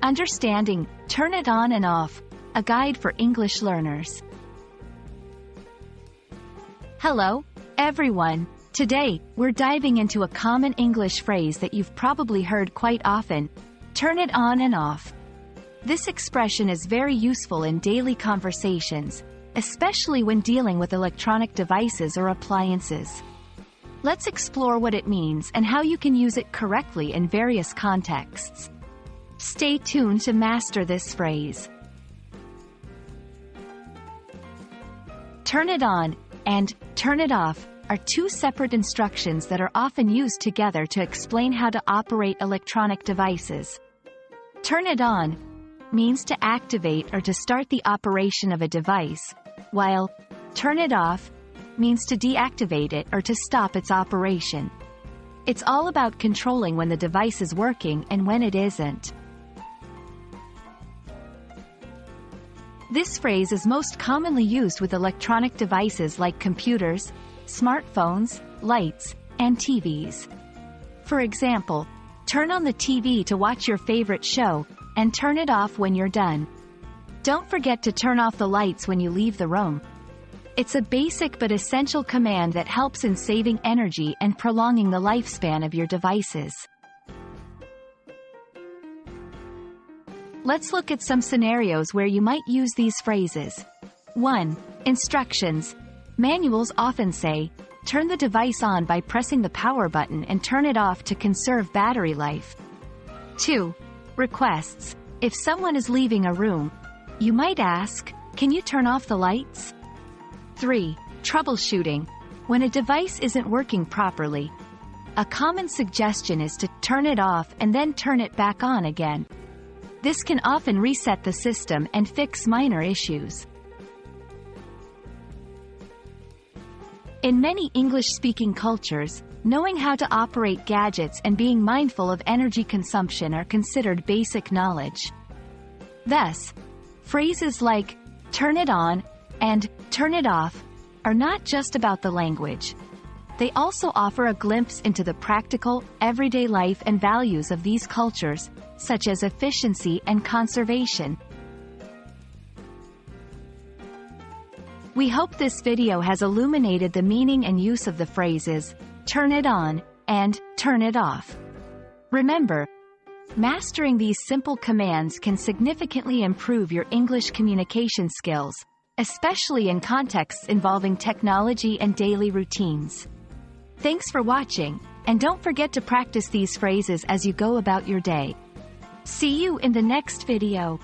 Understanding, turn it on and off, a guide for English learners. Hello, everyone. Today, we're diving into a common English phrase that you've probably heard quite often: turn it on and off. This expression is very useful in daily conversations, especially when dealing with electronic devices or appliances. Let's explore what it means and how you can use it correctly in various contexts. Stay tuned to master this phrase. Turn it on and turn it off are two separate instructions that are often used together to explain how to operate electronic devices. Turn it on means to activate or to start the operation of a device, while turn it off means to deactivate it or to stop its operation. It's all about controlling when the device is working and when it isn't. This phrase is most commonly used with electronic devices like computers, smartphones, lights, and TVs. For example, turn on the TV to watch your favorite show, and turn it off when you're done. Don't forget to turn off the lights when you leave the room. It's a basic but essential command that helps in saving energy and prolonging the lifespan of your devices. Let's look at some scenarios where you might use these phrases. 1. Instructions. Manuals often say, turn the device on by pressing the power button and turn it off to conserve battery life. 2. Requests. If someone is leaving a room, you might ask, can you turn off the lights? 3. Troubleshooting. When a device isn't working properly, a common suggestion is to turn it off and then turn it back on again. This can often reset the system and fix minor issues. In many English-speaking cultures, knowing how to operate gadgets and being mindful of energy consumption are considered basic knowledge. Thus, phrases like turn it on and turn it off are not just about the language. They also offer a glimpse into the practical, everyday life and values of these cultures, such as efficiency and conservation. We hope this video has illuminated the meaning and use of the phrases, turn it on, and turn it off. Remember, mastering these simple commands can significantly improve your English communication skills, especially in contexts involving technology and daily routines. Thanks for watching, and don't forget to practice these phrases as you go about your day. See you in the next video.